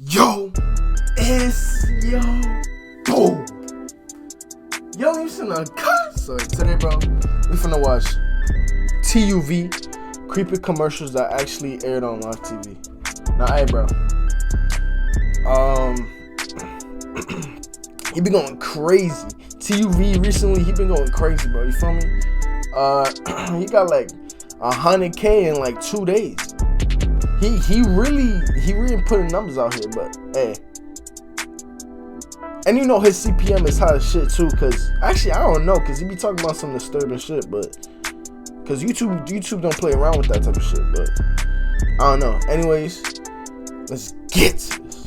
Yo, it's yo, boom. Yo, you seen a cut? So today, bro, we finna watch TUV, creepy commercials that actually aired on live TV. Now, hey, bro, he been going crazy. TUV recently, he been going crazy, bro. You feel me? He got like 100K in like 2 days. He really putting numbers out here, but hey. And you know his CPM is high as shit too, cause actually I don't know, cause he be talking about some disturbing shit, but cause YouTube don't play around with that type of shit, but I don't know. Anyways, let's get to this.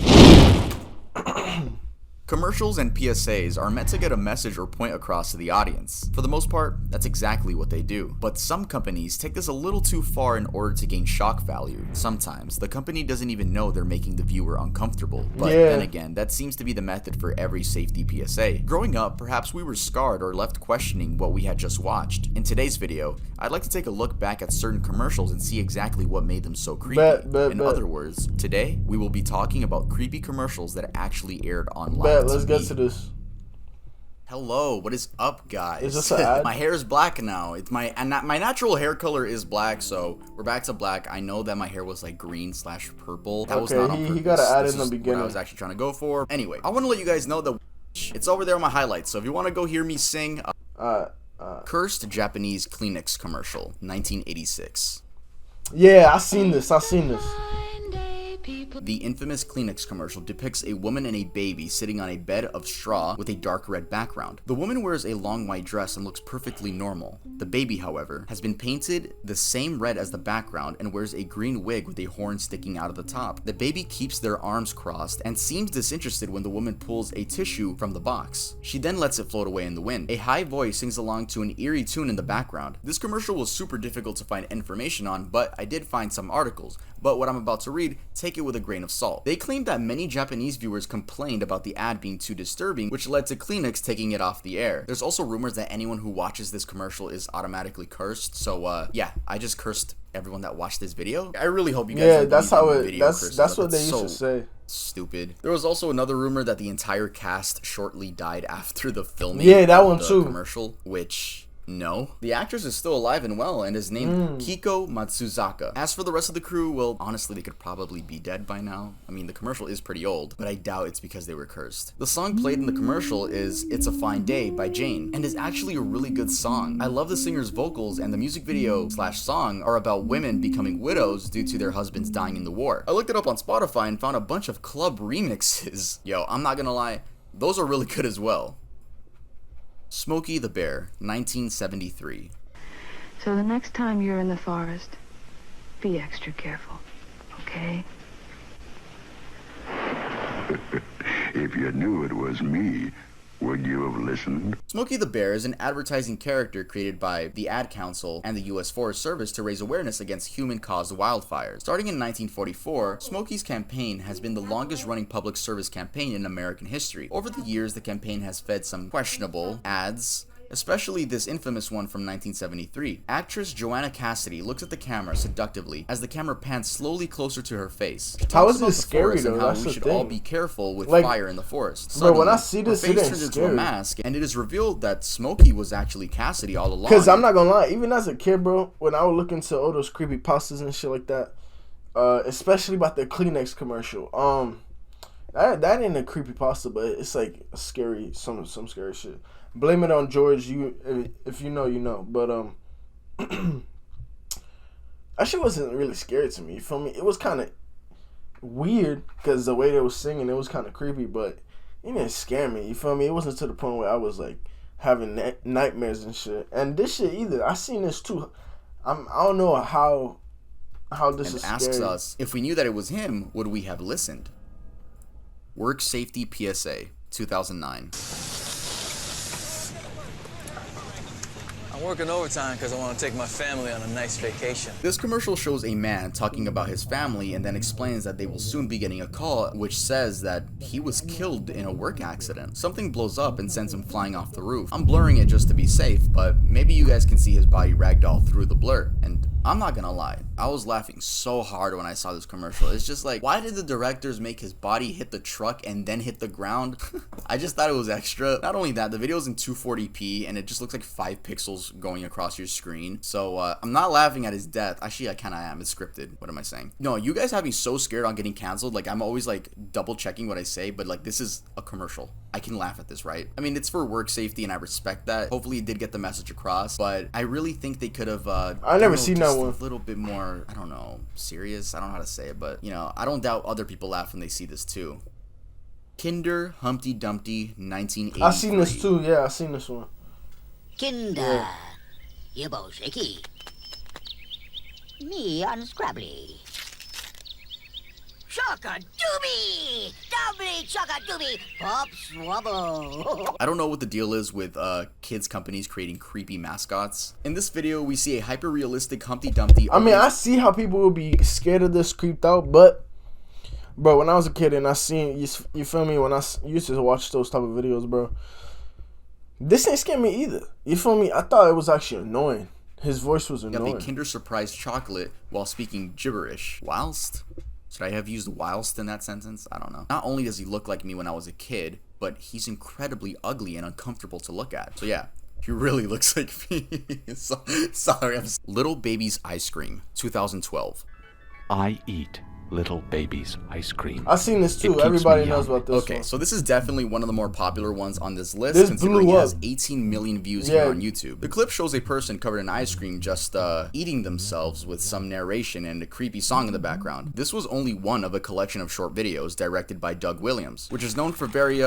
Commercials and PSAs are meant to get a message or point across to the audience. For the most part, that's exactly what they do. But some companies take this a little too far in order to gain shock value. Sometimes, the company doesn't even know they're making the viewer uncomfortable. But then again, that seems to be the method for every safety PSA. Growing up, perhaps we were scarred or left questioning what we had just watched. In today's video, I'd like to take a look back at certain commercials and see exactly what made them so creepy. In other words, today, we will be talking about creepy commercials that actually aired on live. Let's get to this. Hello, what is up, guys? Is this an ad? My hair is black now. It's my natural hair color is black, so we're back to black. I know that my hair was like green/purple. That was not on purpose. He got an ad in the What beginning. I was actually trying to go for. Anyway, I want to let you guys know that it's over there on my highlights. So if you want to go hear me sing, Cursed Japanese Kleenex commercial, 1986. Yeah, I seen this. The infamous Kleenex commercial depicts a woman and a baby sitting on a bed of straw with a dark red background. The woman wears a long white dress and looks perfectly normal. The baby, however, has been painted the same red as the background and wears a green wig with a horn sticking out of the top. The baby keeps their arms crossed and seems disinterested when the woman pulls a tissue from the box. She then lets it float away in the wind. A high voice sings along to an eerie tune in the background. This commercial was super difficult to find information on, but I did find some articles. But what I'm about to read, take it with a grain of salt. They claimed that many Japanese viewers complained about the ad being too disturbing, which led to Kleenex taking it off the air. There's also rumors that anyone who watches this commercial is automatically cursed. So yeah, I just cursed everyone that watched this video. I really hope you guys Yeah, that's how it. That's what they used to say. Stupid. There was also another rumor that the entire cast shortly died after the filming. Yeah, that one of the too. Commercial, which. No. The actress is still alive and well and is named Kiko Matsuzaka. As for the rest of the crew, well, honestly, they could probably be dead by now. I mean, the commercial is pretty old, but I doubt it's because they were cursed. The song played in the commercial is It's a Fine Day by Jane, and is actually a really good song. I love the singer's vocals, and the music video / song are about women becoming widows due to their husbands dying in the war. I looked it up on Spotify and found a bunch of club remixes. Yo, I'm not gonna lie, those are really good as well. Smokey the Bear, 1973. So the next time you're in the forest, be extra careful, okay? If you knew it was me, would you have listened? Smokey the Bear is an advertising character created by the Ad Council and the U.S. Forest Service to raise awareness against human-caused wildfires. Starting in 1944, Smokey's campaign has been the longest-running public service campaign in American history. Over the years, the campaign has fed some questionable ads, especially this infamous one from 1973. Actress Joanna Cassidy looks at the camera seductively as the camera pans slowly closer to her face. She How talks is about this the scary forest though? and how That's we the should thing. all be careful with Like, fire in the forest. Bro, when I Suddenly, see this, her it face ain't turns into scary. a mask, and it is revealed that Smokey was actually Cassidy all along. Cause I'm not gonna lie, even as a kid, bro, when I would look into all those creepy pastas and shit like that, especially about the Kleenex commercial, that ain't a creepy pasta, but it's like a scary, some scary shit. Blame it on George. If you know, you know. But that shit wasn't really scary to me. You feel me? It was kind of weird because the way they was singing, it was kind of creepy, but it didn't scare me. You feel me? It wasn't to the point where I was like having nightmares and shit. And this shit either. I seen this too. I don't know how this and is asks scary. us if we knew that it was him, would we have listened? Work Safety PSA, 2009. I'm working overtime because I want to take my family on a nice vacation. This commercial shows a man talking about his family and then explains that they will soon be getting a call which says that he was killed in a work accident. Something blows up and sends him flying off the roof. I'm blurring it just to be safe, but maybe you guys can see his body ragdoll through the blur. And I'm not gonna lie, I was laughing so hard when I saw this commercial. It's just like, why did the directors make his body hit the truck and then hit the ground? I just thought it was extra. Not only that, the video's in 240p and it just looks like 5 pixels going across your screen. So I'm not laughing at his death. Actually, I kinda am. It's scripted. What am I saying? No, you guys have me so scared on getting canceled. Like, I'm always like double checking what I say, but like, this is a commercial. I can laugh at this, right? I mean, it's for work safety and I respect that. Hopefully it did get the message across, but I really think they could have I never seen that one. A little bit more, I don't know, serious. I don't know how to say it, but you know, I don't doubt other people laugh when they see this too. Kinder Humpty Dumpty 1983. I seen this too. Yeah, I seen this one. Kinder, you both shaky. Me unscrabbly. Chock-a-doobie! Doubly chock-a-doobie! Pop swabble! I don't know what the deal is with kids companies creating creepy mascots. In this video, we see a hyper-realistic Humpty Dumpty. I mean, I see how people would be scared of this, creeped out, but bro, when I was a kid and I seen, you feel me, when I used to watch those type of videos, bro, this ain't scared me either. You feel me? I thought it was actually annoying. His voice was annoying. Got the Kinder Surprise chocolate while speaking gibberish. Whilst? Should I have used whilst in that sentence? I don't know. Not only does he look like me when I was a kid, but he's incredibly ugly and uncomfortable to look at. So yeah, he really looks like me. Sorry. Little Baby's Ice Cream, 2012. I eat Little Baby's ice cream. I seen this It too. keeps Everybody me knows young. about this Okay, one. so this is definitely one of the more popular ones on this list, This considering blew it has up. 18 million views Yeah. here on YouTube. The clip shows a person covered in ice cream just eating themselves with some narration and a creepy song in the background. This was only one of a collection of short videos directed by Doug Williams, which is known for very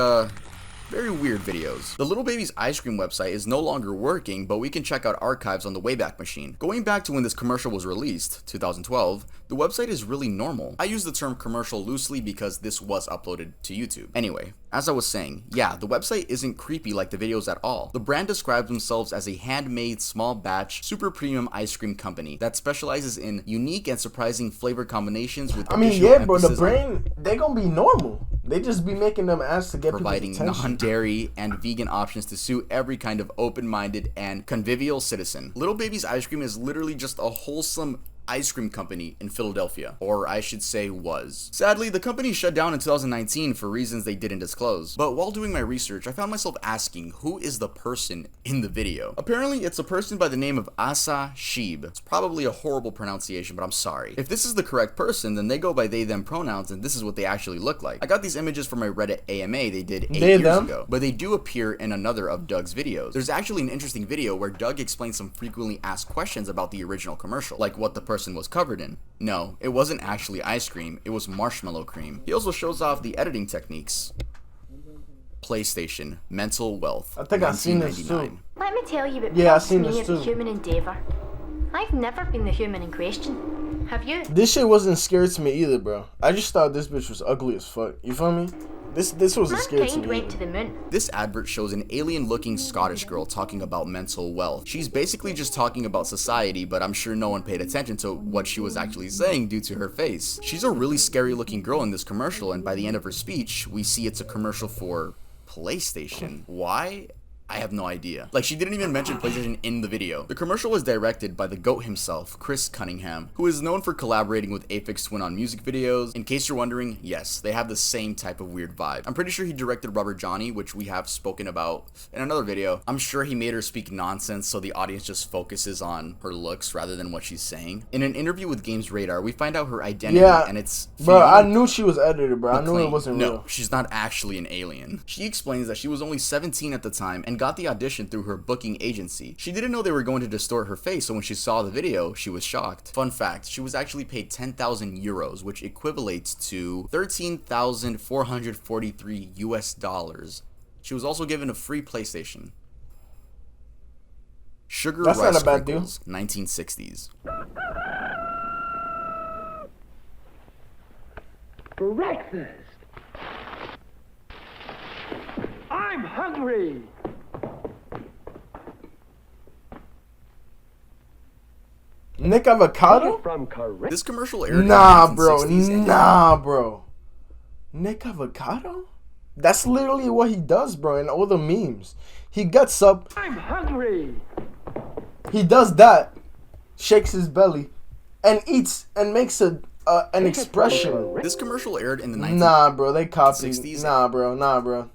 weird videos. The Little Baby's Ice Cream website is no longer working, but we can check out archives on the Wayback Machine. Going back to when this commercial was released, 2012, the website is really normal. I use the term commercial loosely because this was uploaded to YouTube. Anyway, as I was saying, yeah, the website isn't creepy like the videos at all. The brand describes themselves as a handmade, small batch, super premium ice cream company that specializes in unique and surprising flavor combinations with I mean, additional yeah, bro, the emphasis on brain, they gonna be normal. They just be making them ads to get providing people's attention. non-dairy and vegan options to suit every kind of open-minded and convivial citizen. Little Baby's Ice Cream is literally just a wholesome ice cream company in Philadelphia, or I should say was. Sadly, the company shut down in 2019 for reasons they didn't disclose. But while doing my research, I found myself asking, who is the person in the video? Apparently, it's a person by the name of Asa Sheeb. It's probably a horrible pronunciation, but I'm sorry. If this is the correct person, then they go by they, them pronouns, and this is what they actually look like. I got these images from my Reddit AMA they did 8 years ago, but they do appear in another of Doug's videos. There's actually an interesting video where Doug explains some frequently asked questions about the original commercial, like what the person was covered in. No, it wasn't actually ice cream, it was marshmallow cream. He also shows off the editing techniques. PlayStation, Mental Wealth, I think I've seen this 1999. too. Let me tell you about Yeah, I've Pulse seen Me this of the too. human endeavour. I've never been the human in question. Have you? This shit wasn't scary to me either, bro. I just thought this bitch was ugly as fuck. You feel me? This wasn't scary to Mankind me. went to the moon. This advert shows an alien-looking Scottish girl talking about mental wealth. She's basically just talking about society, but I'm sure no one paid attention to what she was actually saying due to her face. She's a really scary-looking girl in this commercial, and by the end of her speech, we see it's a commercial for PlayStation. Why? I have no idea. Like, she didn't even mention PlayStation in the video. The commercial was directed by the GOAT himself, Chris Cunningham, who is known for collaborating with Aphex Twin on music videos. In case you're wondering, yes, they have the same type of weird vibe. I'm pretty sure he directed Rubber Johnny, which we have spoken about in another video. I'm sure he made her speak nonsense so the audience just focuses on her looks rather than what she's saying. In an interview with Games Radar, we find out her identity, Yeah, and it's bro, I Fiona knew she was edited, bro. I knew it McLean. wasn't No, real. she's not actually an alien. She explains that she was only 17 at the time and got the audition through her booking agency. She didn't know they were going to distort her face, so when she saw the video, she was shocked. Fun fact, she was actually paid 10,000 euros, which equivalates to 13,443 US dollars. She was also given a free PlayStation. Sugar That's Rice not a bad deal. Sprinkles, 1960s. Breakfast. I'm hungry. Nick Avocado? From correct. This commercial aired Nah, in the bro. 1960s and Nah, bro. Nick Avocado? That's literally what he does, bro, in all the memes. He gets up, I'm hungry. he does that, shakes his belly, and eats and makes an expression. This commercial aired in the 1960s. Nah, bro, they copied. Nah, bro.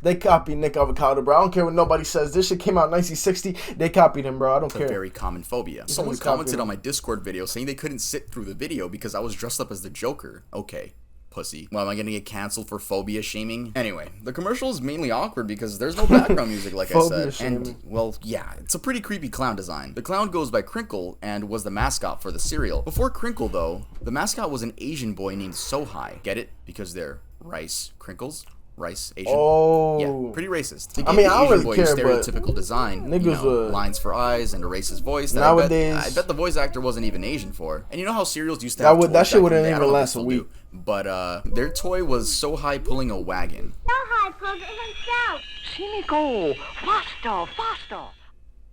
They copied Nick Avocado, bro. I don't care what nobody says. This shit came out in 1960. They copied him, bro. I don't care. A very common phobia. Someone commented on my Discord video saying they couldn't sit through the video because I was dressed up as the Joker. Okay. Pussy. Well, am I gonna get canceled for phobia shaming? Anyway, the commercial is mainly awkward because there's no background music, like I said. Shaming. And, well, yeah, it's a pretty creepy clown design. The clown goes by Crinkle and was the mascot for the cereal. Before Crinkle, though, the mascot was an Asian boy named Sohai. Get it? Because they're rice crinkles? Rice Asian. Oh, yeah, pretty racist. They I mean, I don't really boy care, stereotypical design, niggas lines for eyes and a racist voice. That nowadays, I bet the voice actor wasn't even Asian for. And you know how cereals used to have toys that shit wouldn't back in the day? even I don't know if last they a still week. do. But their toy was Sohai pulling a wagon. Sohai pulled it himself. See me go. Faster.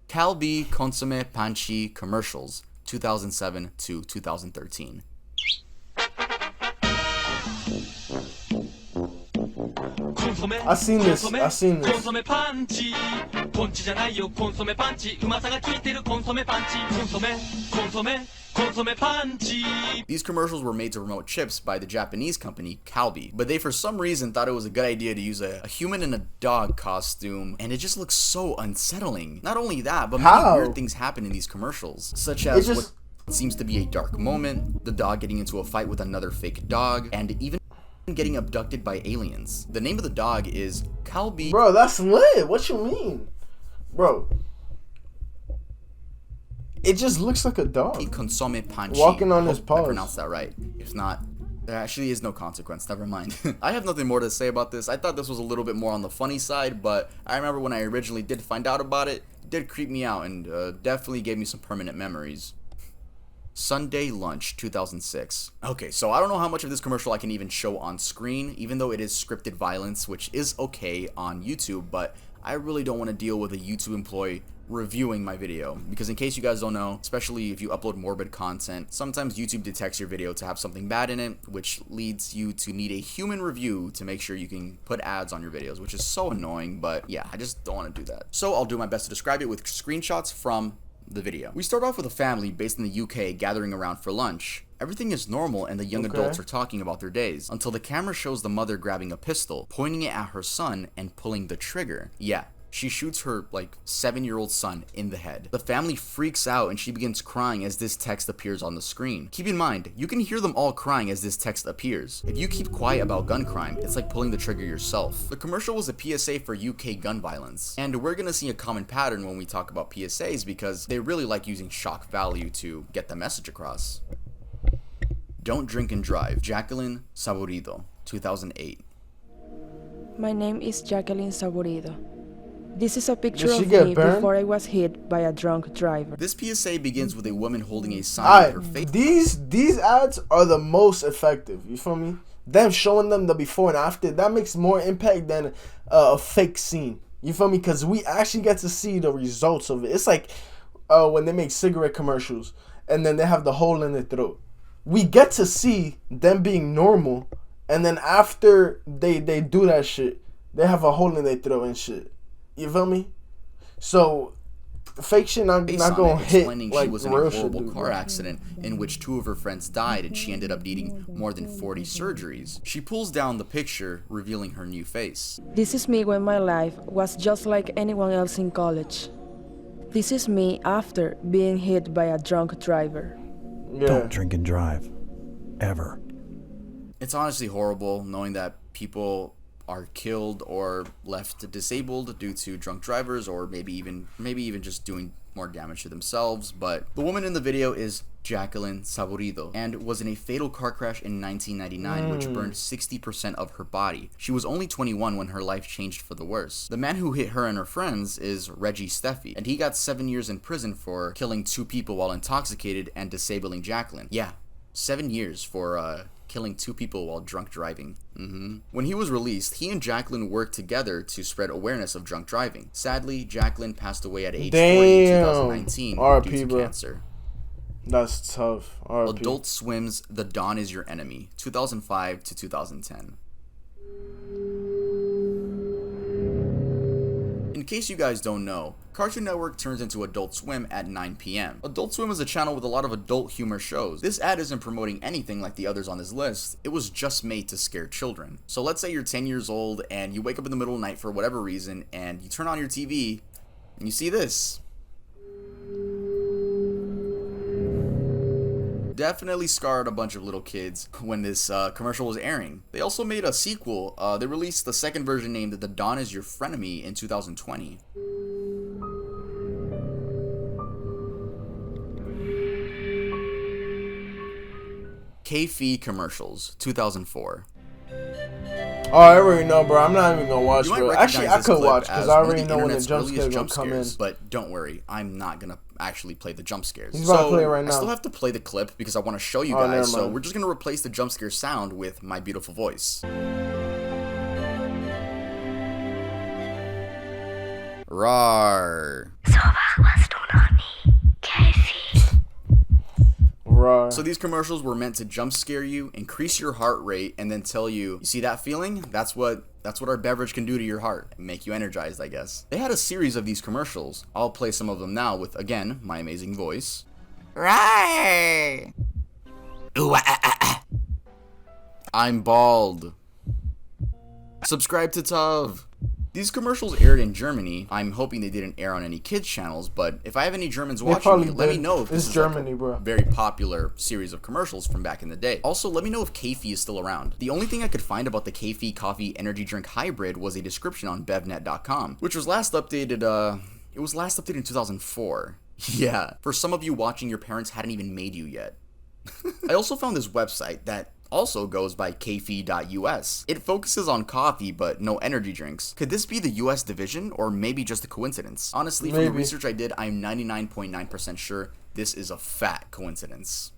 Calbee Consomme Panchi commercials, 2007 to 2013. I seen this. These commercials were made to promote chips by the Japanese company Calbee, but they for some reason thought it was a good idea to use a human in a dog costume, and it just looks so unsettling. Not only that, but many weird things happen in these commercials, such as what seems to be a dark moment, the dog getting into a fight with another fake dog, and even getting abducted by aliens. The name of the dog is Calbee. Bro, that's lit. What you mean? Bro. It just looks like a dog. Consomme Panchi. Walking on his paws. I pronounced that right. If not, there actually is no consequence. Never mind. I have nothing more to say about this. I thought this was a little bit more on the funny side, but I remember when I originally did find out about it, it did creep me out and definitely gave me some permanent memories. Sunday Lunch 2006. Okay, so I don't know how much of this commercial I can even show on screen, even though it is scripted violence, which is okay on YouTube, but I really don't want to deal with a YouTube employee reviewing my video, because in case you guys don't know, especially if you upload morbid content, sometimes YouTube detects your video to have something bad in it, which leads you to need a human review to make sure you can put ads on your videos, which is so annoying, but yeah, I just don't want to do that. So I'll do my best to describe it with screenshots from the video. We start off with a family based in the UK gathering around for lunch. Everything is normal and the young adults are talking about their days, until the camera shows the mother grabbing a pistol, pointing it at her son, and pulling the trigger. Yeah, she shoots her, 7-year-old son in the head. The family freaks out and she begins crying as this text appears on the screen. Keep in mind, you can hear them all crying as this text appears. If you keep quiet about gun crime, it's like pulling the trigger yourself. The commercial was a PSA for UK gun violence, and we're gonna see a common pattern when we talk about PSAs because they really like using shock value to get the message across. Don't Drink and Drive, Jacqueline Saborido, 2008. My name is Jacqueline Saborido. This is a picture of me before I was hit by a drunk driver. This PSA begins with a woman holding a sign with her face. These ads are the most effective. You feel me? Them showing them the before and after, that makes more impact than a fake scene. You feel me? Because we actually get to see the results of it. It's like when they make cigarette commercials and then they have the hole in their throat. We get to see them being normal, and then after they do that shit, they have a hole in their throat and shit. You feel me? So fake shit not gonna hit explaining like she was in a horrible car accident in which 2 of her friends died and she ended up needing more than 40 surgeries. She pulls down the picture, revealing her new face. This is me when my life was just like anyone else in college. This is me after being hit by a drunk driver. Yeah. Don't drink and drive. Ever. It's honestly horrible knowing that people are killed or left disabled due to drunk drivers, or maybe even just doing more damage to themselves. But the woman in the video is Jacqueline Saborido and was in a fatal car crash in 1999 which burned 60% of her body. She was only 21 when her life changed for the worse. The man who hit her and her friends is Reggie Steffi, and he got 7 years in prison for killing 2 people while intoxicated and disabling Jacqueline. Yeah, 7 years for killing 2 people while drunk driving. When he was released, he and Jacqueline worked together to spread awareness of drunk driving. Sadly, Jacqueline passed away at age 40 in 2019 due to cancer. That's tough. RP. Adult Swim's The Dawn Is Your Enemy, 2005 to 2010. In case you guys don't know, Cartoon Network turns into Adult Swim at 9 p.m. Adult Swim is a channel with a lot of adult humor shows. This ad isn't promoting anything like the others on this list. It was just made to scare children. So let's say you're 10 years old and you wake up in the middle of the night for whatever reason and you turn on your TV and you see this. Definitely scarred a bunch of little kids when this commercial was airing. They also made a sequel. They released the second version named The Dawn Is Your Frenemy in 2020. K-Fi commercials, 2004. Oh, I already know, bro. I'm not even gonna watch, You might bro. recognize Actually, I this could clip watch as because I one of already the know when the internet's jump earliest scares jump gonna come in. scares, but don't worry, I'm not gonna actually play the jump scares. He's about to play it right I still now. have to play the clip because I want to show you Oh, guys. never So mind. we're just gonna replace the jump scare sound with my beautiful voice. Rawr. Right. So these commercials were meant to jump scare you, increase your heart rate, and then tell you, you see that feeling? That's what our beverage can do to your heart. Make you energized, I guess. They had a series of these commercials. I'll play some of them now with, again, my amazing voice. Right. Ooh, I'm bald. Subscribe to Tov. These commercials aired in Germany. I'm hoping they didn't air on any kids channels, but if I have any Germans watching probably me, let me did. know if this It's is Germany, like a bro. very popular series of commercials from back in the day. Also, let me know if K-Fi is still around. The only thing I could find about the K-Fi coffee energy drink hybrid was a description on bevnet.com, which was last updated, it was last updated in 2004. Yeah, for some of you watching, your parents hadn't even made you yet. I also found this website that also goes by kfi.us. It focuses on coffee but no energy drinks. Could this be the US division or maybe just a coincidence? Honestly, from the Maybe. research I did, I'm 99.9% sure this is a fat coincidence.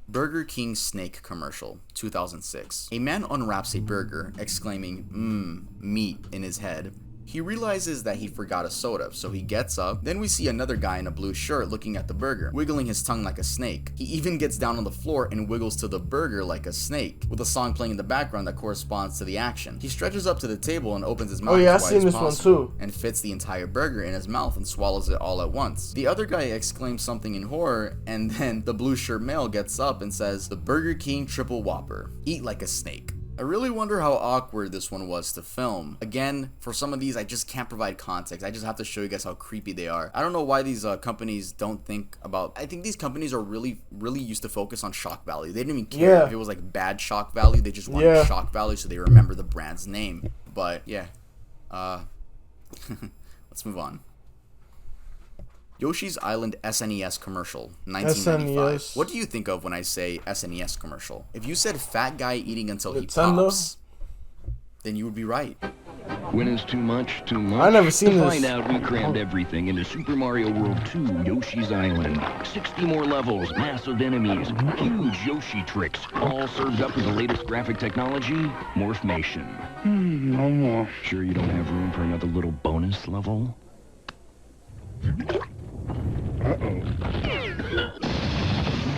Burger King snake commercial, 2006. A man unwraps a burger, exclaiming, meat in his head. He realizes that he forgot a soda, so he gets up. Then we see another guy in a blue shirt looking at the burger, wiggling his tongue like a snake. He even gets down on the floor and wiggles to the burger like a snake, with a song playing in the background that corresponds to the action. He stretches up to the table and opens his mouth Oh, yeah, as I've wide seen as this one possible, too. and fits the entire burger in his mouth and swallows it all at once. The other guy exclaims something in horror, and then the blue shirt male gets up and says, "The Burger King Triple Whopper. Eat like a snake." I really wonder how awkward this one was to film. Again, for some of these, I just can't provide context. I just have to show you guys how creepy they are. I don't know why these companies don't think about... I think these companies are really used to focus on shock value. They didn't even care Yeah. if it was like bad shock value. They just wanted Yeah. shock value so they remember the brand's name. But yeah, let's move on. Yoshi's Island SNES commercial, 1995. SNES. What do you think of when I say SNES commercial? If you said fat guy eating until he Nintendo? pops, then you would be right. When is too much too much? I never seen to this. find out, we crammed everything into Super Mario World 2 Yoshi's Island. 60 more levels, massive enemies, huge Yoshi tricks, all served up with the latest graphic technology, Morphmation. No more. Sure you don't have room for another little bonus level?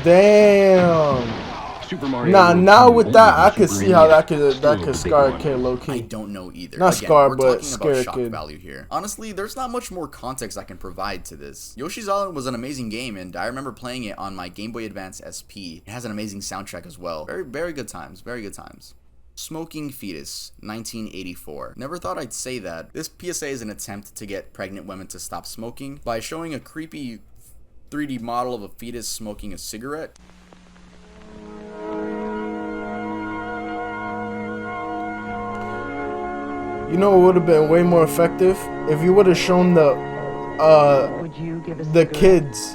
Damn. Super Mario Nah, World now 2 with only that, on I could Super see how NES. that could Still a big scar a one. kid low I key. don't know either. Not Again, scar, we're but talking scare about a shock kid. value here. Honestly, there's not much more context I can provide to this. Yoshi's Island was an amazing game, and I remember playing it on my Game Boy Advance SP. It has an amazing soundtrack as well. Very good times. Very good times. Smoking Fetus, 1984. Never thought I'd say that. This PSA is an attempt to get pregnant women to stop smoking by showing a creepy 3D model of a fetus smoking a cigarette. You know what would have been way more effective? If you would have shown the kids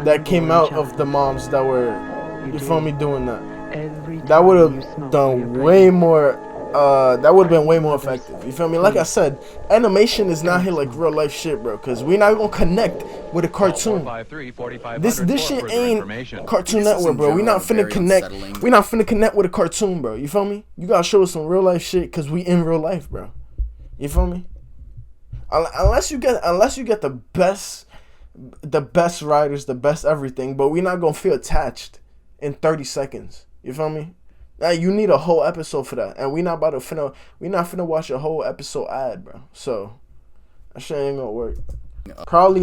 that came out of the moms that were, you feel me, doing that. That would have done way more, that would have been way more effective. You feel me? Like I said, animation is not here like real life shit, bro. Because we're not going to connect with a cartoon. This shit ain't Cartoon Network, bro. We not finna connect. We not finna connect with a cartoon, bro. You feel me? You gotta show us some real life shit because we in real life, bro. You feel me? Unless you get the best writers, the best everything, but we not gonna feel attached in 30 seconds. You feel me? Now you need a whole episode for that, and we not finna watch a whole episode ad, bro. So That shit ain't gonna work. Probably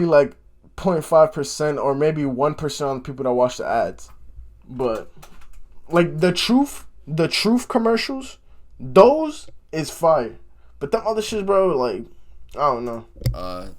like 0.5% or maybe 1% on the people that watch the ads. But like the truth commercials, those is fire. But them other shit, bro, like, I don't know.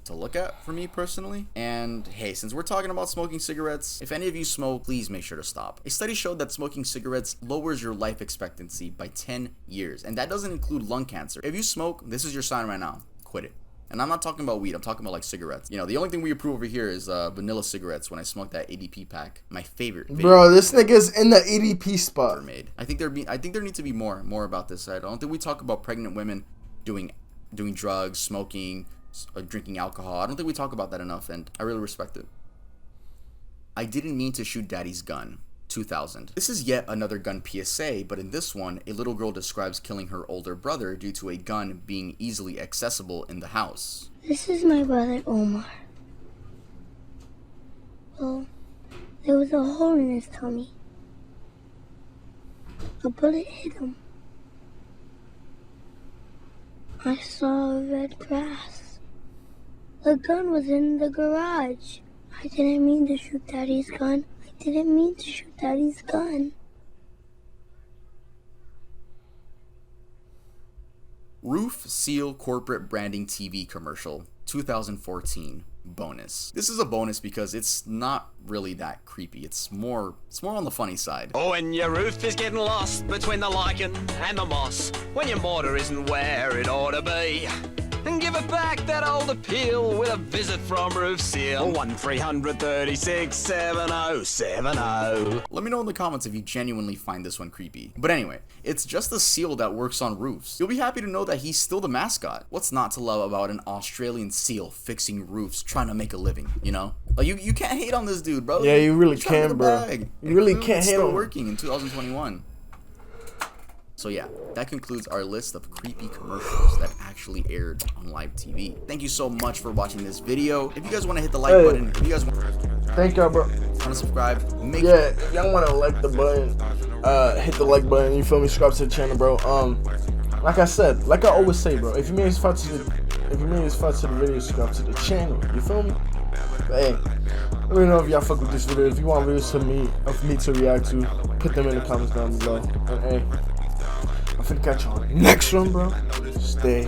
To look at for me personally. And hey, since we're talking about smoking cigarettes, if any of you smoke, please make sure to stop. A study showed that smoking cigarettes lowers your life expectancy by 10 years. And that doesn't include lung cancer. If you smoke, this is your sign right now. Quit it. And I'm not talking about weed, I'm talking about like cigarettes. You know, the only thing we approve over here is vanilla cigarettes when I smoke that ADP pack. My favorite. Bro, this nigga's in the ADP spot. Made. I think there needs to be more about this. I don't think we talk about pregnant women doing drugs, smoking, drinking alcohol. I don't think we talk about that enough, and I really respect it. I didn't mean to shoot daddy's gun. 2000. This is yet another gun PSA, but in this one, a little girl describes killing her older brother due to a gun being easily accessible in the house. This is my brother Omar. Well, there was a hole in his tummy. A bullet hit him. I saw red grass. The gun was in the garage. I didn't mean to shoot Daddy's gun. I didn't mean to shoot Daddy's gun. Roof Seal Corporate Branding TV Commercial, 2014. Bonus. This is a bonus because it's not really that creepy. It's more on the funny side. Oh, when your roof is getting lost between the lichen and the moss, when your mortar isn't where it ought to be, and give it back that old appeal with a visit from Roof Seal. 1-300-36-7070. Let me know in the comments if you genuinely find this one creepy. But anyway, it's just a seal that works on roofs. You'll be happy to know that he's still the mascot. What's not to love about an Australian seal fixing roofs, trying to make a living, you know? Like, you can't hate on this dude, bro. Yeah, you really can, bro. You really can't hate on him. Still working in 2021. So yeah, that concludes our list of creepy commercials that actually aired on live TV. Thank you so much for watching this video. If you guys want to hit the like button, if you guys want thank y'all, bro. Want to subscribe, if y'all want to like the button, hit the like button, you feel me, subscribe to the channel, bro. Like I said, like I always say, bro, if you made this far to the video, subscribe to the channel, you feel me? But hey, let me know if y'all fuck with this video. If you want videos of me to react to, put them in the comments down below. And hey, I'm finna catch you on the next one, bro. Stay